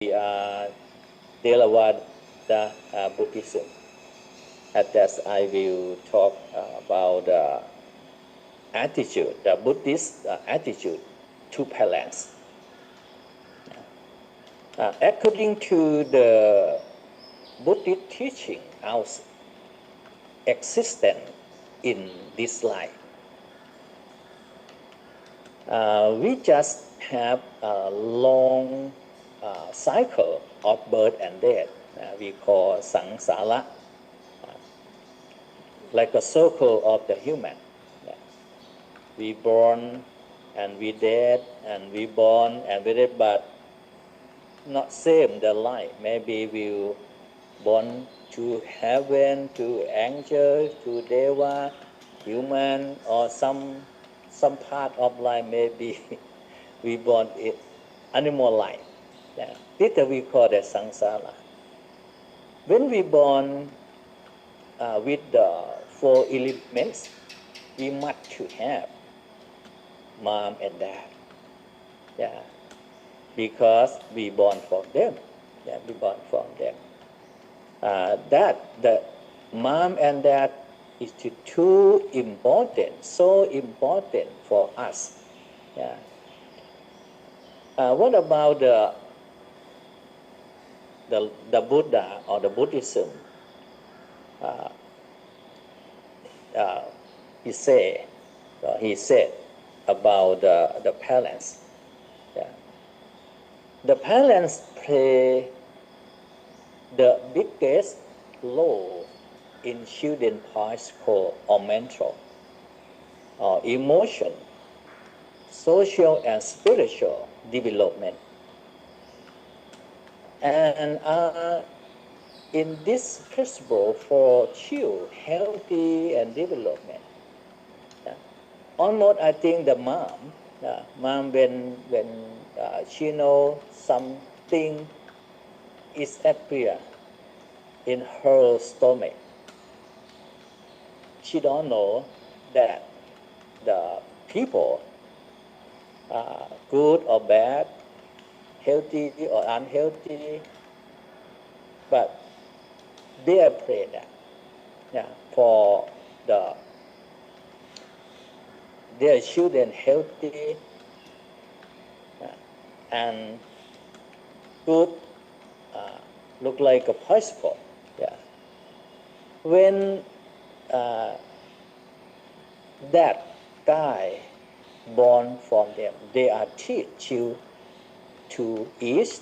We are Theravada Buddhism. At that, I will talk about the attitude, the Buddhist attitude to balance. According to the Buddhist teaching, our existence in this life, we just have a long cycle of birth and death. We call samsara, like a circle of the human. We born and we dead and we born and we dead, but not same the life. Maybe we born to heaven, to angel, to deva, human, or some part of life. Maybe we born in animal life. This we call the samsara. When we born with the four elements, we must to have mom and dad, because we born from them. We born from them. That the mom and dad is too important, so important for us. What about the Buddha or the Buddhism? He said about the parents. The parents play the biggest role in children's physical or mental or emotion, social and spiritual development. And in this principle for child healthy and development, almost I think the mom when she knows something is appear in her stomach, she don't know that the people are good or bad, healthy or unhealthy, but they are pray that for their children healthy and good, look like a passport. When that guy born from them, they are teach you to eat,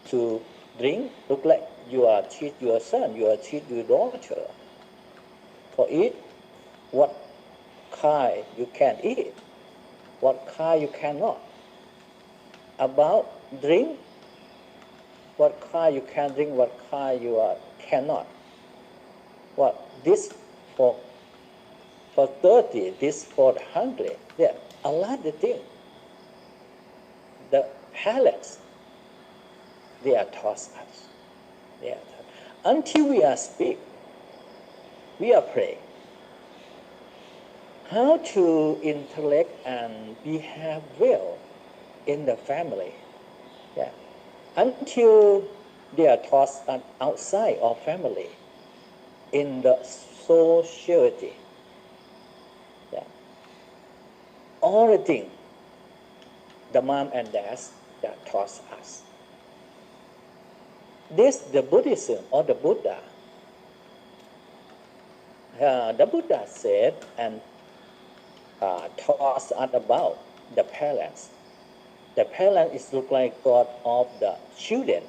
to drink. Look like you are teach your son, you are teach your daughter. For eat, what kind you can eat, what kind you cannot. About drink, what kind you can drink, what kind you cannot. What this for 30, this for 100. Yeah, a lot of things. The parents, they are taught us. Until we are speak, we are praying. How to interact and behave well in the family. Until they are taught outside of family, in the society. All the things the mom and dad that taught us. This the Buddhism or the Buddha. The Buddha said and taught us about the parents. The parent is look like God of the children.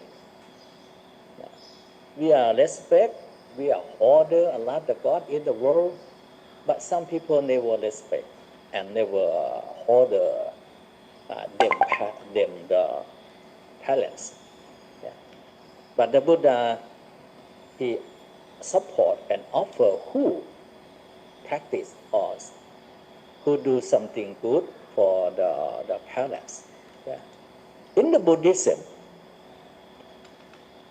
We are respect, we are order a lot of God in the world, but some people never respect and never order them the parents. But the Buddha, he support and offer who practice or who do something good for the parents. In the Buddhism,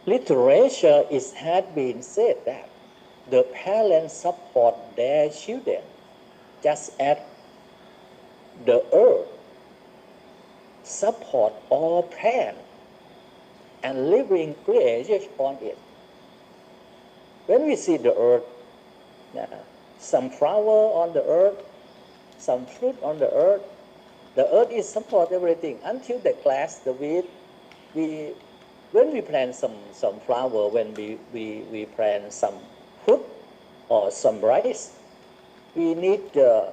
literature had been said that the parents support their children just as the earth support all plants and living creatures on it. When we see the earth, some flower on the earth, some fruit on the earth is support everything until the grass, the weed. When we plant some flower, when we plant some fruit or some rice, we need the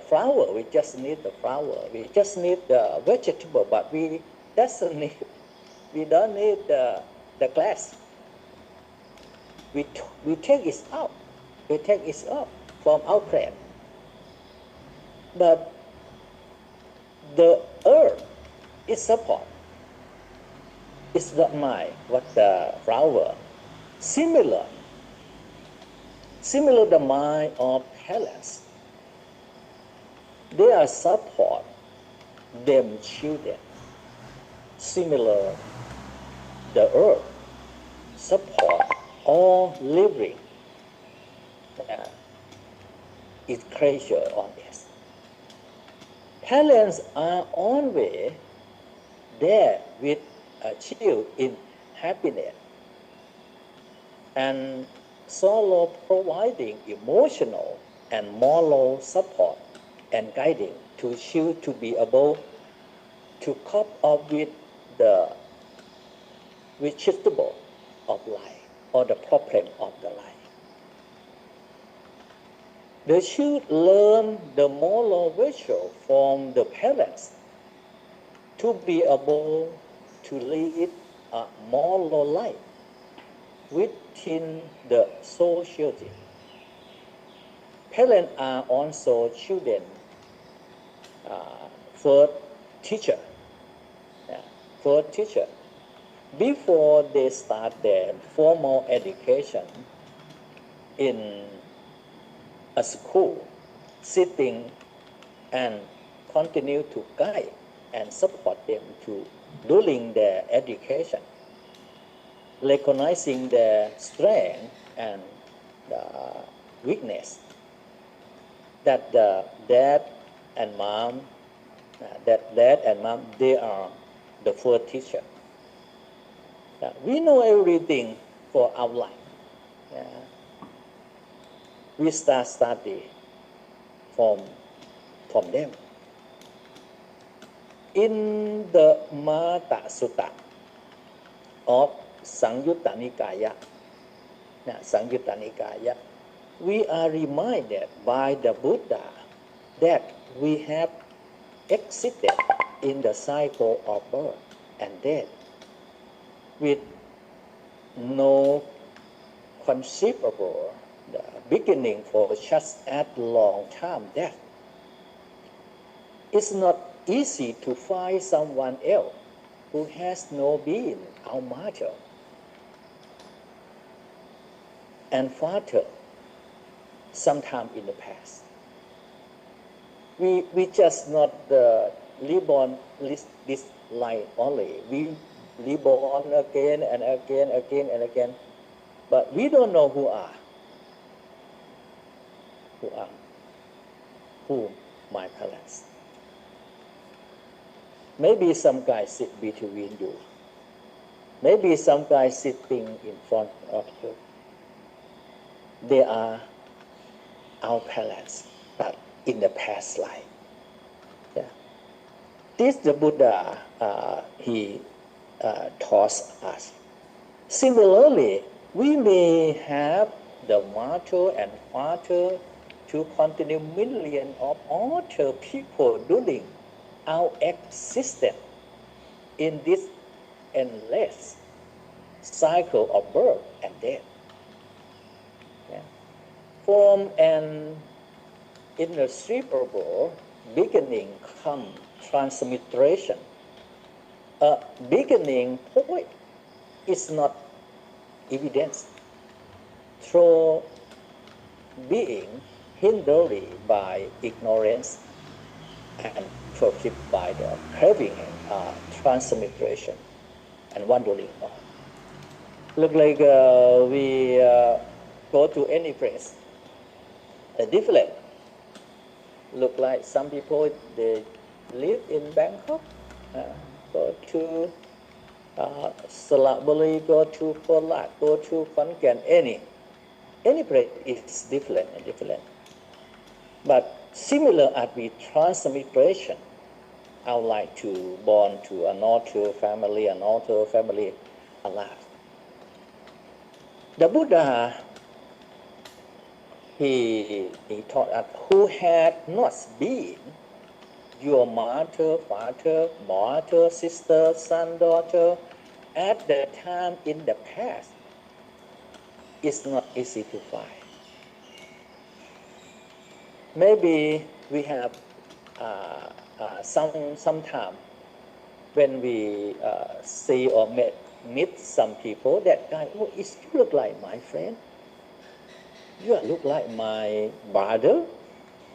flower. We just need the flower. We just need the vegetable, but we don't need the glass. We take it out. We take it out from our plant. But the earth is support. It's not mine. What the flower. Similar the mind of parents. They are support them children. Similar, the earth support all living is creature on this. Parents are always there with a child in happiness and solo providing emotional and moral support and guiding to child to be able to cope up with the vegetable of life or the problem of the life. The child learn the moral virtue from the parents to be able to lead a moral life within the society. Parents are also children first teacher. First teacher. Before they start their formal education in a school, sitting and continue to guide and support them to during their education, recognizing their strength and weakness. That dad and mom, they are the first teacher. We know everything for our life. We start study from them. In the Mata Sutta of Sangyutta Nikaya, we are reminded by the Buddha that we have existed in the cycle of birth and death with no conceivable beginning for just at long-term death. It's not easy to find someone else who has no been our mother and father sometime in the past. We just not reborn this life only. We reborn again and again, but we don't know who are my parents. Maybe some guy sit between you. Maybe some guy sitting in front of you. They are our parents, but in the past life. This the Buddha, he taught us. Similarly, we may have the mother and father to continue millions of other people during our existence in this endless cycle of birth and death. From an irretrievable beginning comes transmutation. A beginning point is not evidence through being hindered by ignorance and profit by the craving transmutation and wandering on. Look like we go to any place, different. Look like some people, they live in Bangkok, go to Salabuli, go to Polat, go to Konkan, any place is different and different. But similar as we transmigration, I would like to born to another family alive. The Buddha, he taught us who had not been your mother, father, sister, son, daughter, at the time in the past, it's not easy to find. Maybe we have some time when we see or meet some people, that guy, oh, you look like my friend. You look like my brother.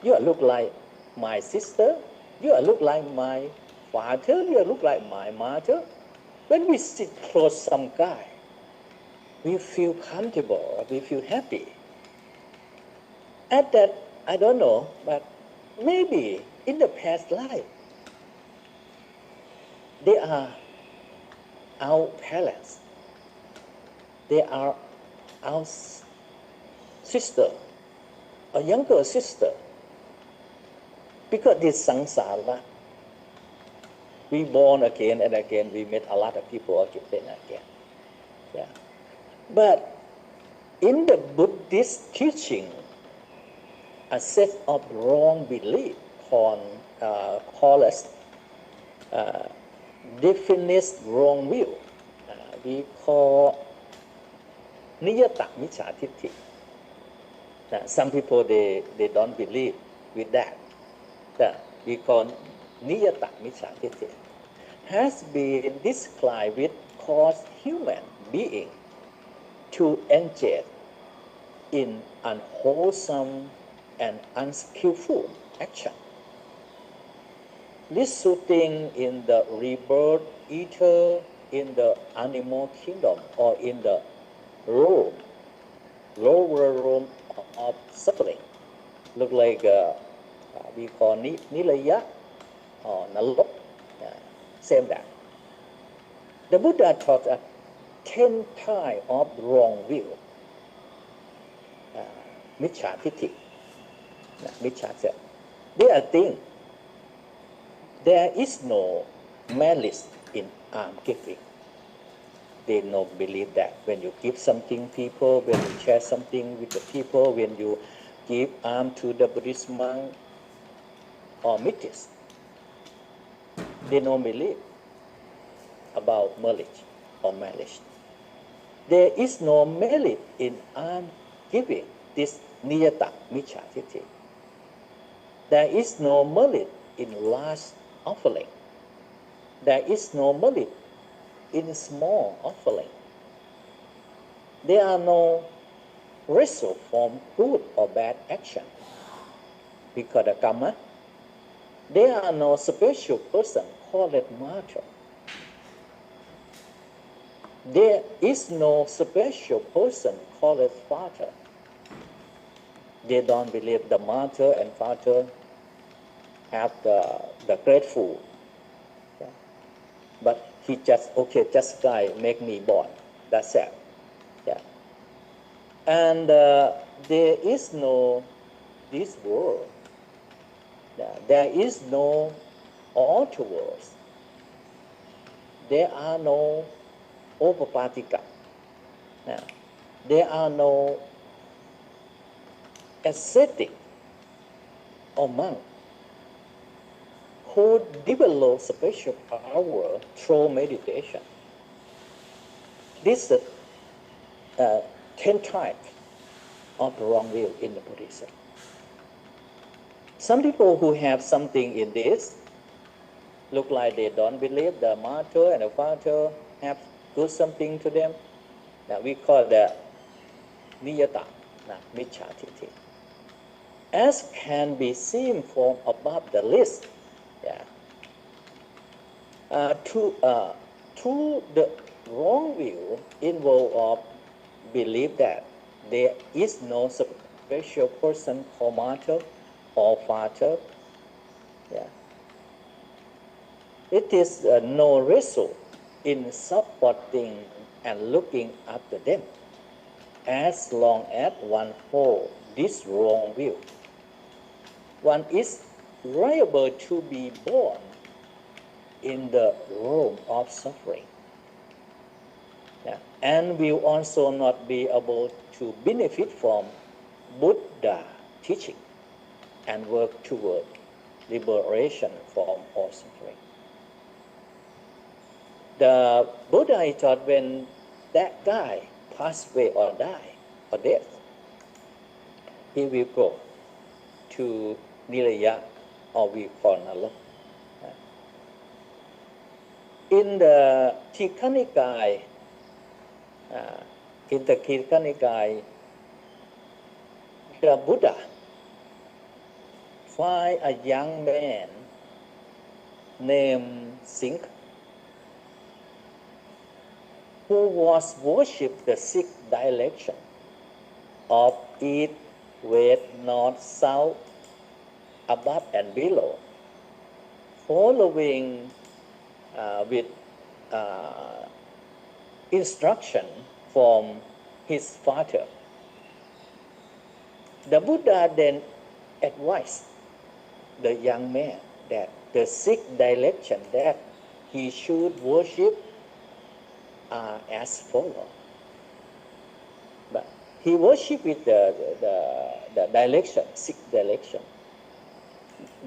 You look like my sister. You look like my father. You look like my mother. When we sit close some guy, we feel comfortable. We feel happy. At that, I don't know, but maybe in the past life, they are our parents. They are our sister, a younger sister. Because this samsara, we born again and again, we meet a lot of people again and again. Yeah. But in the Buddhist teaching, a set of wrong belief called definite wrong view. We call niyata miccha titti. Some people they don't believe with that. We call niyata miccha titti. Has been described with cause human being to engage in unwholesome and unskillful action, resulting in the rebirth either in the animal kingdom or in the lower realm of suffering. Look like we call Nilaya or Nalok. Same that. The Buddha taught us 10 types of wrong view. Miccha titti. They are things. There is no malice in alms giving. They don't believe that when you give something people, when you share something with the people, when you give alms to the Buddhist monk or mystics, they don't believe about malice or malice. There is no malice in alms giving. This niyata miccha titti. There is no malice in large offering. There is no malice in small offering. There are no result from good or bad action. Because the karma, there are no special person called martyr. There is no special person called father. They don't believe the mother and father have the grateful. Yeah. But he just guy make me born. That's it. Yeah. And there is no this world. Yeah. There is no altar worlds. There are no upapatika. Yeah. There are no ascetic or monk who develop special power through meditation. This is 10 types of wrong view in the Buddhism. Some people who have something in this look like they don't believe the mother and the father have good something to them. Now we call that niyata, miccha titti. As can be seen from above the list, yeah. To the wrong view involve of belief that there is no special person called mother or father. Yeah. It is no result in supporting and looking after them, as long as one holds this wrong view. One is liable to be born in the realm of suffering, and will also not be able to benefit from Buddha teaching and work toward liberation from all suffering. The Buddha he taught when that guy passed away or die or death, he will go to Niraya, or we call Nalok. In the Tikanikai, the Buddha find a young man named Singh who was worshipped the six direction of east, west, north, south, above and below, following with instruction from his father. The Buddha then advised the young man that the six directions that he should worship are as follows. But he worshipped with the direction, six direction.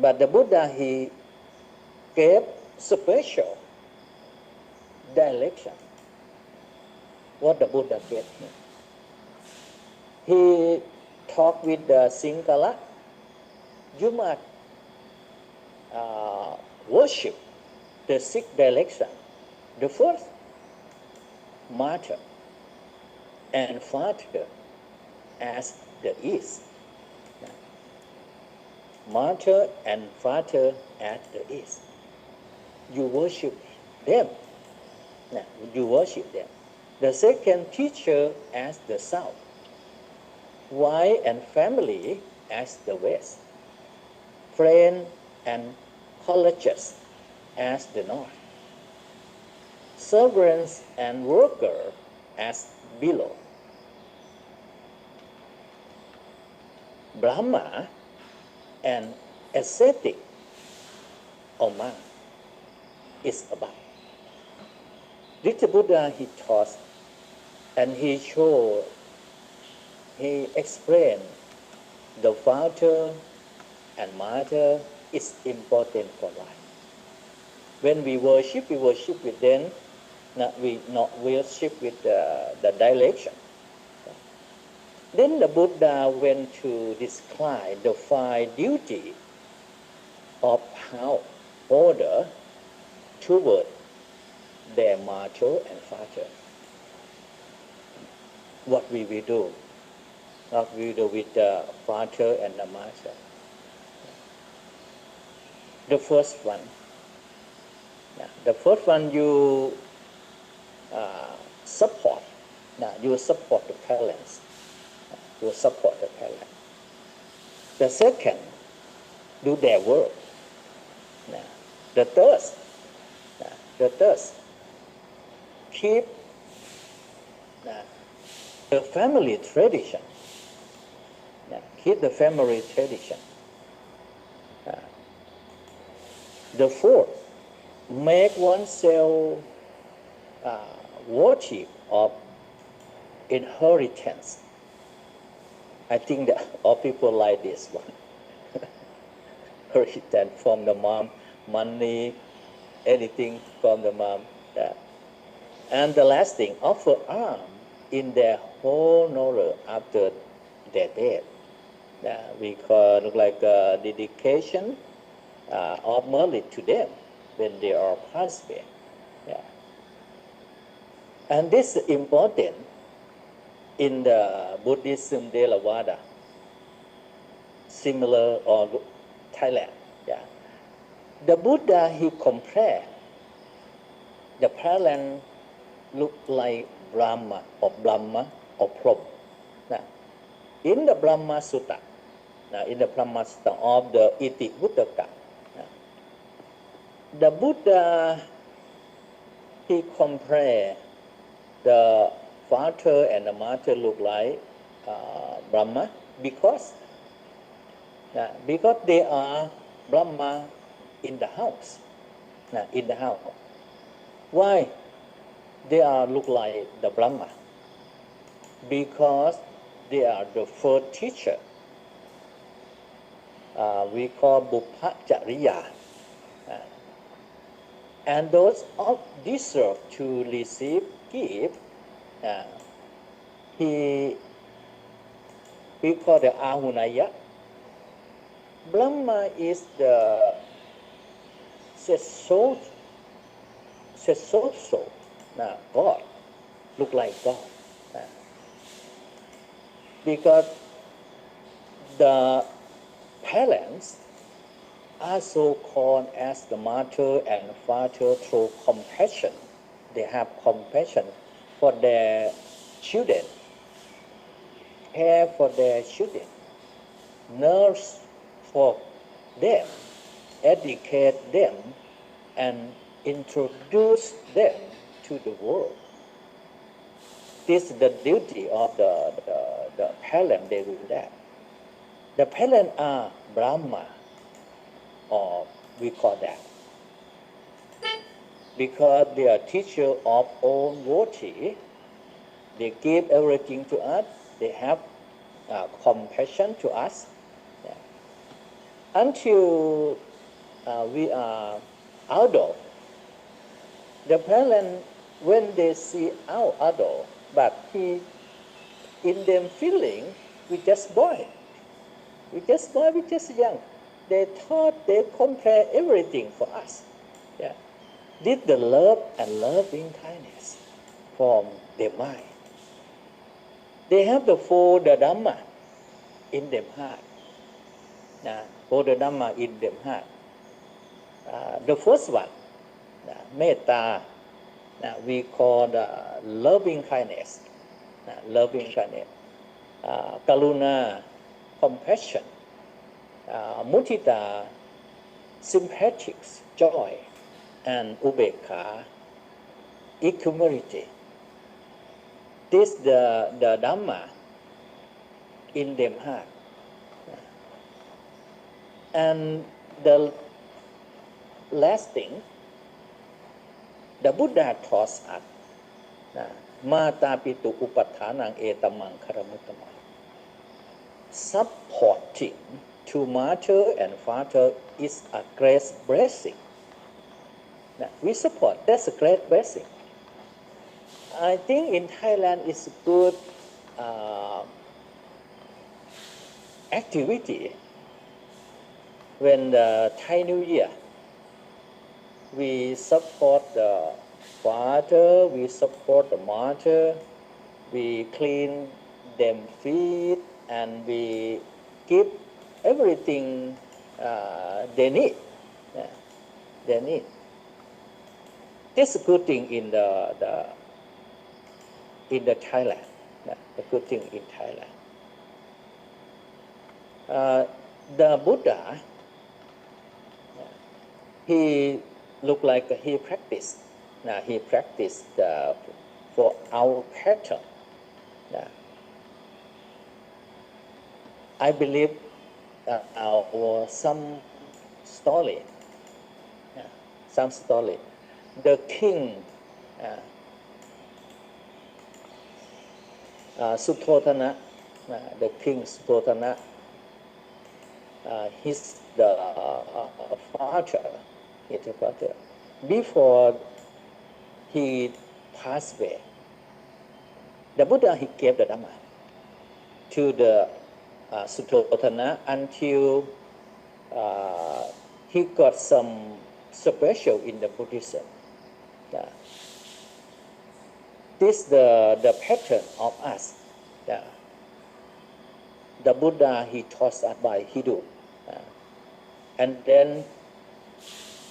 But the Buddha, he gave special direction. What the Buddha gave him. He talked with the Singhala. You must worship the six direction. The first, mother and father as the east. Mother and father at the east. You worship them. You worship them. The second, teacher as the south. Wife and family as the west. Friend and colleges as the north. Servants and worker as below. Brahma and ascetic or monk is above. This Buddha he taught and he showed, he explained the father and mother is important for life. When we worship with them, we not worship with the direction. Then the Buddha went to describe the five duty of how order toward their mother and father. What we will do. What we do with the father and the mother. The first one. The first one you support. You support the parents. You support the parents. The second, do their work. The third, keep the family tradition. Keep the family tradition. The fourth, make oneself worthy of inheritance. I think that all people like this one. Inheritance from the mom, money, anything from the mom. And the last thing, offer alms in their honor after their death. We call it like a dedication of mercy to them when they are passed away. And this is important in the Buddhism Theravada, similar or Thailand. The Buddha, he compared the parent look like Brahma or Prom. In the Brahma Sutta, of the Iti Buddhaka, the Buddha he compared the father and the mother look like Brahma because they are Brahma in the house. In the house. Why they are look like the Brahma? Because they are the first teacher. We call Buppachariya. And those all deserve to receive gift. We call the Ahunaya. Brahma is the Sesoso, God, look like God. Because the parents are so called as the mother and father through compassion. They have compassion for their children, care for their children, nurse for them, educate them, and introduce them to the world. This is the duty of the parent. They do that. The parents are Brahma, or we call that, because they are teacher of all devotee. They give everything to us. They have compassion to us. Until we are adult, the parent, when they see our adult, but in them feeling, we just boy. We just young. They thought they compare everything for us. Did the love and loving kindness from their mind. They have the four the Dhamma in their heart. For the Dhamma in their heart. The first one, metta, we call the loving kindness. Loving kindness. Karuna, compassion. Mudita, sympathetic, joy. And ubekha, equanimity. This the Dhamma in their heart. And the last thing, the Buddha taught us, mata pitu upathanang etamang karamutama. Supporting to mother and father is a great blessing. We support, that's a great blessing. I think in Thailand it's a good activity. When the Thai New Year, we support the father, we support the mother, we clean them feet, and we give everything they need. They need. That's a good thing in the Thailand. The good thing in Thailand. The Buddha, he looked like he practiced. He practiced for our pattern. I believe some story. Some story. The king Suttotana, the king Suttotana, his father, before he passed away, the Buddha he gave the Dhamma to the Suttotana until he got some special in the Buddhism. This the pattern of us. The Buddha he taught us by Hindu, and then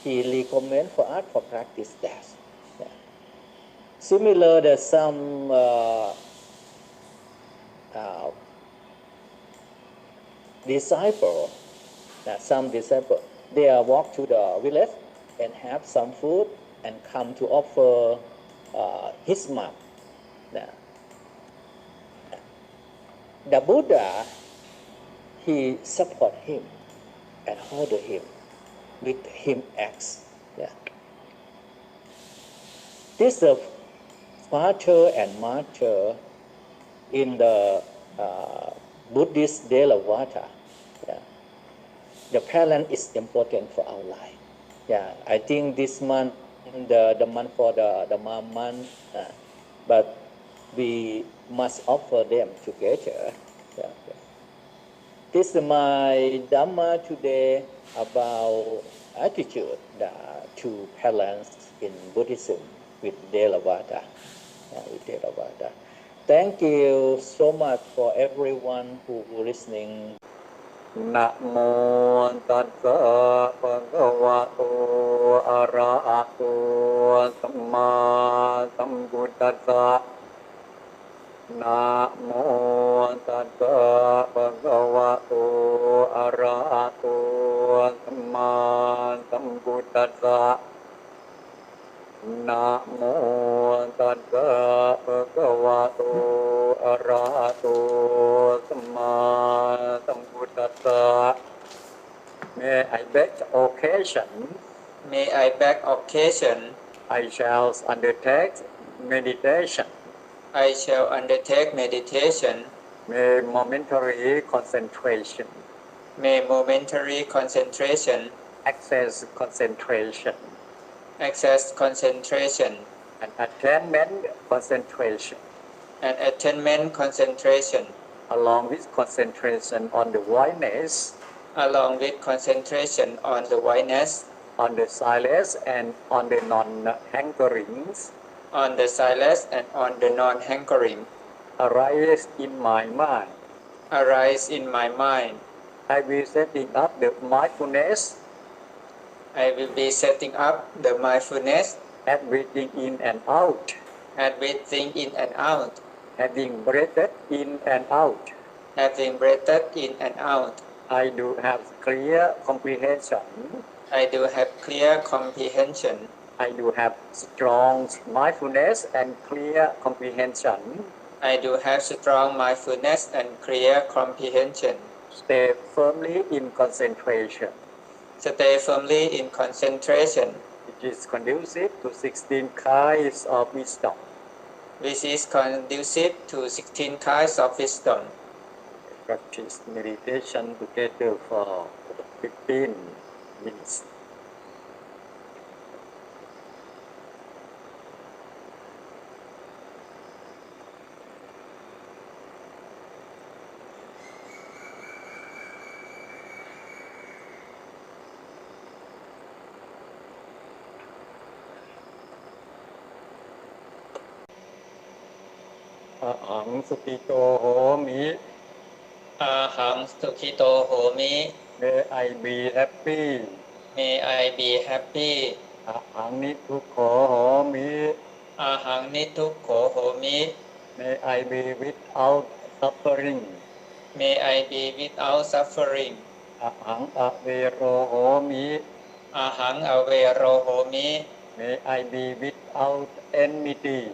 he recommend for us for practice that. Similar, there's some disciple. Some disciple they walk to the village and have some food and come to offer his mom. The Buddha, he support him and hold him with him acts. This is father and mother in the Buddhist Theravada. The parent is important for our life. I think this month, the month for the mom month, but we must offer them together. This is my Dhamma today about attitude to parents in Buddhism with Theravada. Thank you so much for everyone who listening. นะโมตัสสะภะคะวะโตอะระหะโตสัมมาสัมพุทธัสสะนะโมตัสสะภะคะวะโตอะระหะโตสัมมาสัมพุทธัสสะนะโมตัสสะภะคะวะโตอะระหะโตสัมมาสัมพุทธัสสะ May I beg occasion. May I beg occasion. I shall undertake meditation. I shall undertake meditation. May momentary concentration. May momentary concentration. Access concentration. Access concentration. And attainment concentration. And attainment concentration. Along with concentration on the oneness. Along with concentration on the oneness. On the silence and on the non-hankerings. On the silence and on the non-hankering. Arise in my mind. Arise in my mind. I will setting up the mindfulness. I will be setting up the mindfulness. At breathing in and out. At breathing in and out. Having breathed in and out. Having breathed in and out. I do have clear comprehension. I do have clear comprehension. I do have strong mindfulness and clear comprehension. I do have strong mindfulness and clear comprehension. Stay firmly in concentration. Stay firmly in concentration. It is conducive to 16 kinds of wisdom. Which is conducive to 16 kinds of wisdom. Practice meditation together for 15 minutes. Aham sukito homi. Aham sukito homi. May I be happy. May I be happy. Aham nitukho homi. Aham nitukho homi. May I be without suffering. May I be without suffering. Aham avero homi. Aham avero homi. May I be without enmity.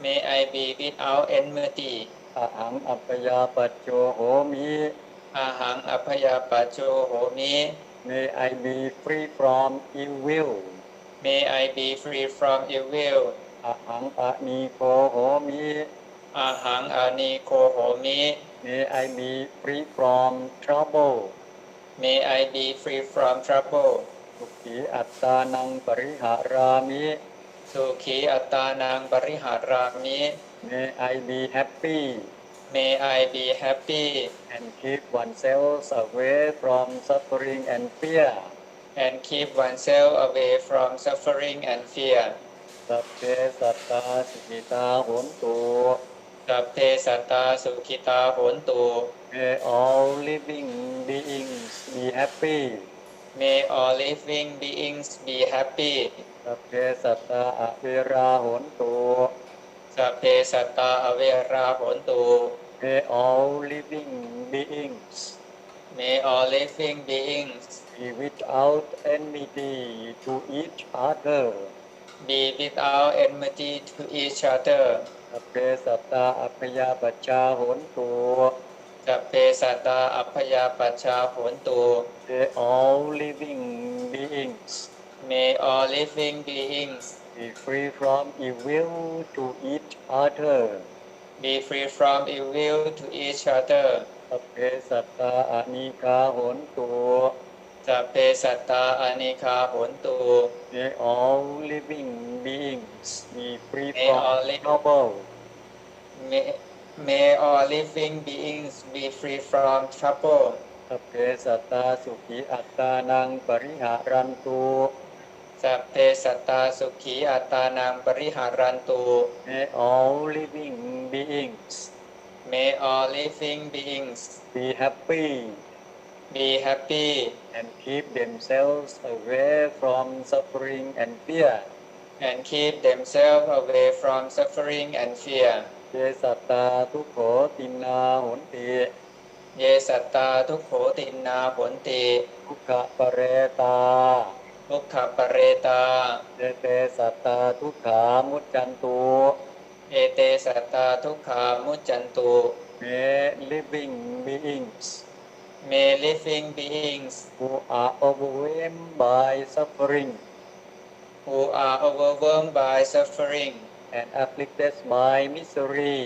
May I be without enmity. Aham apaya pacho homi. Aham apaya pacho homi. May I be free from ill will. May I be free from ill will. Aham aniko homi. Aham aniko homi. May I be free from trouble. May I be free from trouble. Sukhi attanang pariharami. Sukhi attanang pariharami. May I be happy. May I be happy. And keep oneself away from suffering and fear. And keep oneself away from suffering and fear. Sabbe satta sukhita hontu. Sabbe satta sukhita hontu. May all living beings be happy. May all living beings be happy. Sabbe satta avera hontu. Sabbe satta avera hontu. May all living beings. May all living beings be without enmity to each other. be without enmity to each other สัพเพสัตตาอัพยาปัชชาโหนตุ สัพเพสัตตาอัพยาปัชชาโหนตุ They all living beings May all living beings be free from evil to each other be free from evil to each other สัพเพสัตตาอนิกาโหนตุ สัพเพสัตตาอนิคาโหนตุ May all living beings be free May from all li- trouble may, may all living beings be free from trouble สัพเพสัตตาสุขีอัตตานังปริหารันตุ สัพเพสัตตาสุขีอัตตานังปริหารันตุ May all living beings May all living beings be happy be happy and keep themselves away from suffering and fear and keep themselves away from suffering and fear เยสัตตาทุกโขตินาโหนติ เยสัตตาทุกโขตินนาโหนติ ทุกขะปะเรตา ทุกขปเรตา เตเตสัตตาทุกขามุจจันตุ เอเตสัตตาทุกขามุจจันตุ May living beings May living beings who are overwhelmed by suffering who are overwhelmed by suffering and afflicted by misery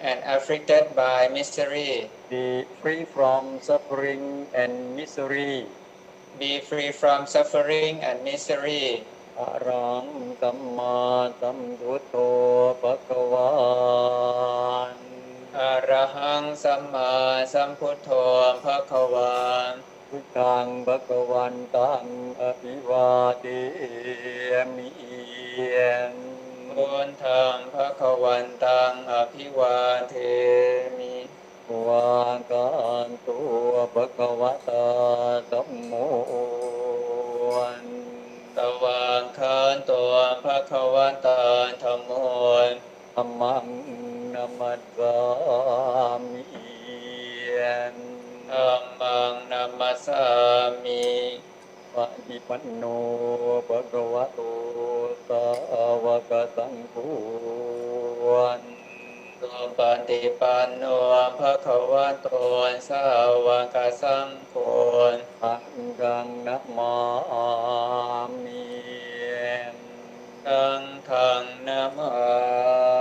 and afflicted by misery be free from suffering and misery be free from suffering and misery อะรังสัมมาสัมพุทโธภควาน อะระหังสัมมาสัมพุทโธภควา พุทธังภควันตังอภิวาเทมิ พุทธังภควันตังอภิวาเทมิ วากันตัวภควตาธัมโม ตวังคันตัวภควตาธัมโม ธัมมังนัมมัสสามิ ธัมมังนัมมัสสามิ ปฏิปันโนภควโตสาวกสังโฆ สุปฏิปันโนภะคะวะโตสาวกสังโฆ อังกังนะมามิ ทังทังนะมา